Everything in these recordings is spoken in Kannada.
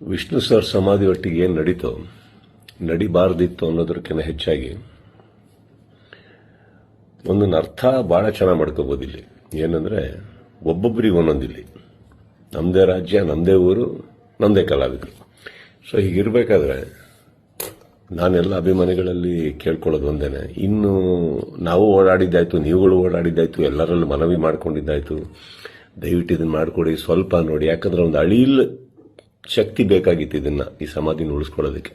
ವಿಷ್ಣು ಸರ್ ಸಮಾಧಿ ಒಟ್ಟಿಗೆ ಏನು ನಡೀತೋ ನಡಿಬಾರ್ದಿತ್ತು ಅನ್ನೋದಕ್ಕಿಂತ ಹೆಚ್ಚಾಗಿ ಒಂದೊಂದು ಅರ್ಥ ಭಾಳ ಚೆನ್ನಾಗಿ ಮಾಡ್ಕೋಬೋದು ಇಲ್ಲಿ. ಏನಂದ್ರೆ ಒಬ್ಬೊಬ್ಬರಿಗೆ ಒಂದೊಂದಿಲ್ಲಿ ನಮ್ಮದೇ ರಾಜ್ಯ, ನಮ್ಮದೇ ಊರು, ನಮ್ಮದೇ ಕಲಾವಿದರು. ಸೊ ಹೀಗಿರಬೇಕಾದ್ರೆ ನಾನೆಲ್ಲ ಅಭಿಮಾನಿಗಳಲ್ಲಿ ಕೇಳ್ಕೊಳ್ಳೋದು ಒಂದೇನೆ, ಇನ್ನು ನಾವು ಓಡಾಡಿದ್ದಾಯ್ತು, ನೀವುಗಳು ಓಡಾಡಿದ್ದಾಯ್ತು, ಎಲ್ಲರಲ್ಲೂ ಮನವಿ ಮಾಡ್ಕೊಂಡಿದ್ದಾಯ್ತು, ದಯವಿಟ್ಟು ಇದನ್ನು ಮಾಡಿಕೊಡಿ, ಸ್ವಲ್ಪ ನೋಡಿ. ಯಾಕಂದ್ರೆ ಒಂದು ಅಳಿಲ್ ಶಕ್ತಿ ಬೇಕಾಗಿತ್ತು ಇದನ್ನ ಈ ಸಮಾಧಿನ ಉಳಿಸ್ಕೊಳ್ಳೋದಕ್ಕೆ.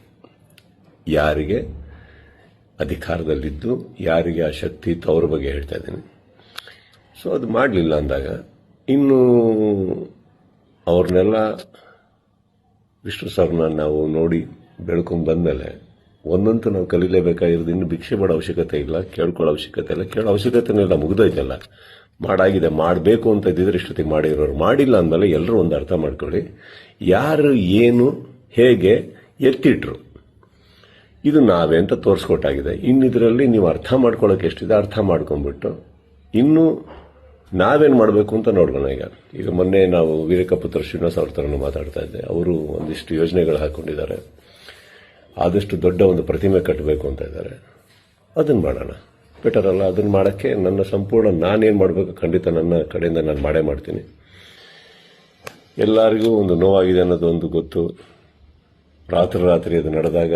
ಯಾರಿಗೆ ಅಧಿಕಾರದಲ್ಲಿದ್ದು ಯಾರಿಗೆ ಆ ಶಕ್ತಿ ಇತ್ತು ಅವ್ರ ಬಗ್ಗೆ ಹೇಳ್ತಾ ಇದ್ದೀನಿ. ಸೊ ಅದು ಮಾಡಲಿಲ್ಲ ಅಂದಾಗ ಇನ್ನು ಅವ್ರನ್ನೆಲ್ಲ ವಿಷ್ಣು ಸರ್ನ ನಾವು ನೋಡಿ ಬೆಳ್ಕೊಂಡು ಬಂದಮೇಲೆ ಒಂದಂತೂ ನಾವು ಕಲೀಲೇಬೇಕಾಗಿರೋದು. ಇನ್ನು ಭಿಕ್ಷೆ ಮಾಡೋ ಅವಶ್ಯಕತೆ ಇಲ್ಲ, ಕೇಳ್ಕೊಳ್ಳೋ ಅವಶ್ಯಕತೆ ಇಲ್ಲ, ಕೇಳೋ ಅವಶ್ಯಕತೆನೇ ಇಲ್ಲ, ಮುಗಿದೋಯ್ತಲ್ಲ. ಮಾಡಾಗಿದೆ, ಮಾಡಬೇಕು ಅಂತ ಇದ್ದಿದ್ರೆ ಇಷ್ಟೊತ್ತಿಗೆ ಮಾಡಿರೋರು. ಮಾಡಿಲ್ಲ ಅಂದಮೇಲೆ ಎಲ್ಲರೂ ಒಂದು ಅರ್ಥ ಮಾಡ್ಕೊಳ್ಳಿ, ಯಾರು ಏನು ಹೇಗೆ ಎತ್ತಿಟ್ರು ಇದು ನಾವೇ ಅಂತ ತೋರಿಸ್ಕೊಟ್ಟಾಗಿದೆ. ಇನ್ನಿದ್ರಲ್ಲಿ ನೀವು ಅರ್ಥ ಮಾಡ್ಕೊಳ್ಳೋಕೆ ಎಷ್ಟಿದೆ ಅರ್ಥ ಮಾಡ್ಕೊಂಡ್ಬಿಟ್ಟು ಇನ್ನು ನಾವೇನು ಮಾಡಬೇಕು ಅಂತ ನೋಡ್ಕೋಣ. ಈಗ ಮೊನ್ನೆ ನಾವು ವೀರಕಪುತ್ರ ಶ್ರೀನಿವಾಸ ಅವ್ರ ಥರನೂ ಮಾತಾಡ್ತಾ ಇದ್ದೆ. ಅವರು ಒಂದಿಷ್ಟು ಯೋಜನೆಗಳು ಹಾಕೊಂಡಿದ್ದಾರೆ, ಆದಷ್ಟು ದೊಡ್ಡ ಒಂದು ಪ್ರತಿಮೆ ಕಟ್ಟಬೇಕು ಅಂತ ಇದ್ದಾರೆ. ಅದನ್ನು ಮಾಡೋಣ, ಬೆಟರ್ ಅಲ್ಲ? ಅದನ್ನು ಮಾಡೋಕ್ಕೆ ನನ್ನ ಸಂಪೂರ್ಣ ನಾನೇನು ಮಾಡಬೇಕು ಖಂಡಿತ ನನ್ನ ಕಡೆಯಿಂದ ನಾನು ಮಾಡೇ ಮಾಡ್ತೀನಿ. ಎಲ್ಲರಿಗೂ ಒಂದು ನೋವಾಗಿದೆ ಅನ್ನೋದು ಒಂದು ಗೊತ್ತು. ರಾತ್ರಿ ಅದು ನಡೆದಾಗ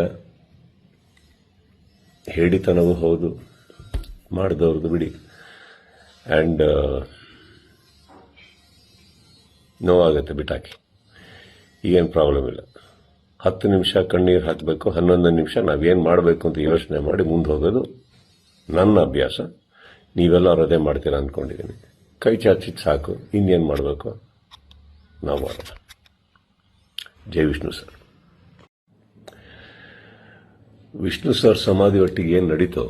ಹೇಳಿತನವೂ ಹೌದು, ಮಾಡಿದವ್ರದ್ದು ಬಿಡಿ. ಆ್ಯಂಡ್ ನೋವಾಗತ್ತೆ, ಬಿಟ್ಟಾಕಿ, ಈಗೇನು ಪ್ರಾಬ್ಲಮ್ ಇಲ್ಲ. 10 ನಿಮಿಷ ಕಣ್ಣೀರು ಹಾಕಬೇಕು, 11 ನಿಮಿಷ ನಾವೇನು ಮಾಡಬೇಕು ಅಂತ ಯೋಚನೆ ಮಾಡಿ ಮುಂದೆ ಹೋಗೋದು ನನ್ನ ಅಭ್ಯಾಸ. ನೀವೆಲ್ಲರೂ ಅದೇ ಮಾಡ್ತೀರಾ ಅಂದ್ಕೊಂಡಿದ್ದೀನಿ. ಕೈ ಚಾಚಿದ್ದು ಸಾಕು, ಇನ್ನೇನು ಮಾಡಬೇಕು ನಾವು ಮಾಡೋಣ. ಜೈ ವಿಷ್ಣು ಸರ್. ವಿಷ್ಣು ಸರ್ ಸಮಾಧಿ ಒಟ್ಟಿಗೆ ಏನು ನಡೀತೋ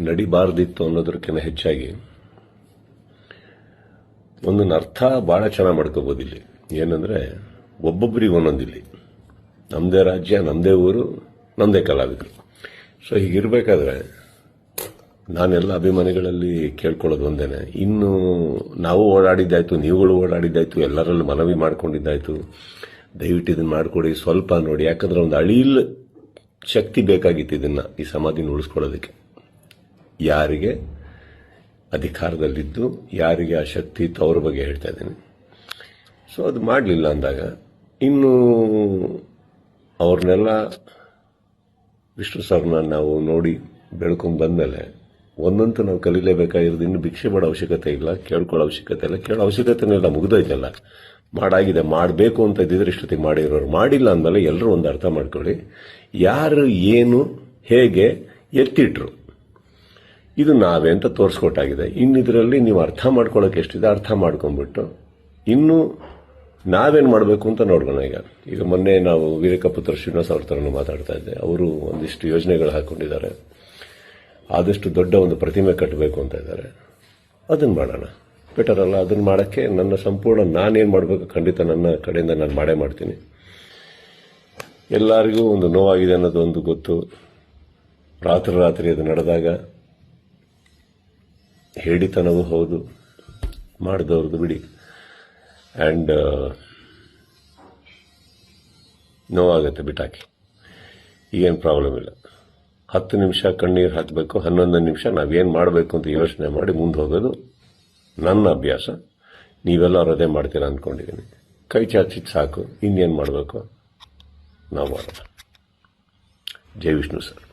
ನಡಿಬಾರ್ದಿತ್ತು ಅನ್ನೋದಕ್ಕಿಂತ ಹೆಚ್ಚಾಗಿ ಒಂದೊಂದು ಅರ್ಥ ಭಾಳ ಚೆನ್ನಾಗಿ ಮಾಡ್ಕೋಬೋದು ಇಲ್ಲಿ. ಏನಂದ್ರೆ ಒಬ್ಬೊಬ್ಬರಿಗೆ ಒಂದೊಂದಿಲ್ಲಿ ನಮ್ಮದೇ ರಾಜ್ಯ, ನಮ್ಮದೇ ಊರು, ನಮ್ಮದೇ ಕಲಾವಿದರು. ಸೊ ಹೀಗಿರಬೇಕಾದ್ರೆ ನಾನೆಲ್ಲ ಅಭಿಮಾನಿಗಳಲ್ಲಿ ಕೇಳ್ಕೊಳ್ಳೋದು ಒಂದೇನೆ, ಇನ್ನು ನಾವು ಓಡಾಡಿದ್ದಾಯ್ತು, ನೀವುಗಳು ಓಡಾಡಿದ್ದಾಯ್ತು, ಎಲ್ಲರಲ್ಲೂ ಮನವಿ ಮಾಡ್ಕೊಂಡಿದ್ದಾಯ್ತು, ದಯವಿಟ್ಟು ಇದನ್ನು ಮಾಡಿಕೊಡಿ, ಸ್ವಲ್ಪ ನೋಡಿ. ಯಾಕಂದ್ರೆ ಒಂದು ಅಳಿಲ್ ಶಕ್ತಿ ಬೇಕಾಗಿತ್ತು ಇದನ್ನ ಈ ಸಮಾಧಿನ ಉಳಿಸ್ಕೊಳ್ಳೋದಕ್ಕೆ. ಯಾರಿಗೆ ಅಧಿಕಾರದಲ್ಲಿದ್ದು ಯಾರಿಗೆ ಆ ಶಕ್ತಿ ಇತ್ತು ಅವ್ರ ಬಗ್ಗೆ ಹೇಳ್ತಾ ಇದ್ದೀನಿ. ಸೊ ಅದು ಮಾಡಲಿಲ್ಲ ಅಂದಾಗ ಇನ್ನು ಅವ್ರನ್ನೆಲ್ಲ ವಿಷ್ಣು ಸರ್ನ ನಾವು ನೋಡಿ ಬೆಳ್ಕೊಂಡು ಬಂದಮೇಲೆ ಒಂದಂತೂ ನಾವು ಕಲೀಲೇಬೇಕಾಗಿರೋದು. ಇನ್ನು ಭಿಕ್ಷೆ ಮಾಡೋ ಅವಶ್ಯಕತೆ ಇಲ್ಲ, ಕೇಳ್ಕೊಳ್ಳೋ ಅವಶ್ಯಕತೆ ಇಲ್ಲ, ಕೇಳೋ ಅವಶ್ಯಕತೆನೇ ಇಲ್ಲ, ಮುಗಿದೋಯ್ತಲ್ಲ. ಮಾಡಾಗಿದೆ, ಮಾಡಬೇಕು ಅಂತ ಇದ್ದಿದ್ರೆ ಇಷ್ಟೊತ್ತಿಗೆ ಮಾಡಿರೋರು. ಮಾಡಿಲ್ಲ ಅಂದಮೇಲೆ ಎಲ್ಲರೂ ಒಂದು ಅರ್ಥ ಮಾಡ್ಕೊಳ್ಳಿ, ಯಾರು ಏನು ಹೇಗೆ ಎತ್ತಿಟ್ರು ಇದು ನಾವೇ ಅಂತ ತೋರಿಸ್ಕೊಟ್ಟಾಗಿದೆ. ಇನ್ನಿದ್ರಲ್ಲಿ ನೀವು ಅರ್ಥ ಮಾಡ್ಕೊಳ್ಳೋಕೆ ಎಷ್ಟಿದೆ ಅರ್ಥ ಮಾಡ್ಕೊಂಡ್ಬಿಟ್ಟು ಇನ್ನು ನಾವೇನು ಮಾಡಬೇಕು ಅಂತ ನೋಡ್ಕೋಣ. ಈಗ ಮೊನ್ನೆ ನಾವು ವೀರಕಪುತ್ರ ಶ್ರೀನಿವಾಸ ಅವ್ರ ಥರನೂ ಮಾತಾಡ್ತಾ ಇದ್ದೆ. ಅವರು ಒಂದಿಷ್ಟು ಯೋಜನೆಗಳು ಹಾಕೊಂಡಿದ್ದಾರೆ, ಆದಷ್ಟು ದೊಡ್ಡ ಒಂದು ಪ್ರತಿಮೆ ಕಟ್ಟಬೇಕು ಅಂತ ಇದ್ದಾರೆ. ಅದನ್ನು ಮಾಡೋಣ, ಬೆಟರ್ ಅಲ್ಲ? ಅದನ್ನು ಮಾಡೋಕ್ಕೆ ನನ್ನ ಸಂಪೂರ್ಣ ನಾನೇನು ಮಾಡಬೇಕು ಖಂಡಿತ ನನ್ನ ಕಡೆಯಿಂದ ನಾನು ಮಾಡೇ ಮಾಡ್ತೀನಿ. ಎಲ್ಲರಿಗೂ ಒಂದು ನೋವಾಗಿದೆ ಅನ್ನೋದು ಒಂದು ಗೊತ್ತು. ರಾತ್ರಿ ಅದು ನಡೆದಾಗ ಹೇಳಿತನವೂ ಹೌದು, ಮಾಡಿದವ್ರದ್ದು ಬಿಡಿ. ಆ್ಯಂಡ್ ನೋವಾಗತ್ತೆ, ಬಿಟ್ಟಾಕಿ, ಈಗೇನು ಪ್ರಾಬ್ಲಮ್ ಇಲ್ಲ. 10 ನಿಮಿಷ ಕಣ್ಣೀರು ಹಾಕಬೇಕು, 11 ನಿಮಿಷ ನಾವೇನು ಮಾಡಬೇಕು ಅಂತ ಯೋಚನೆ ಮಾಡಿ ಮುಂದೆ ಹೋಗೋದು ನನ್ನ ಅಭ್ಯಾಸ. ನೀವೆಲ್ಲರೂ ಅದೇ ಮಾಡ್ತೀರಾ ಅಂದ್ಕೊಂಡಿದ್ದೀನಿ. ಕೈ ಚಾಚಿದ್ದು ಸಾಕು, ಇನ್ನೇನು ಮಾಡಬೇಕು ನಾವು ಮಾಡೋಣ. ಜೈ ವಿಷ್ಣು ಸರ್.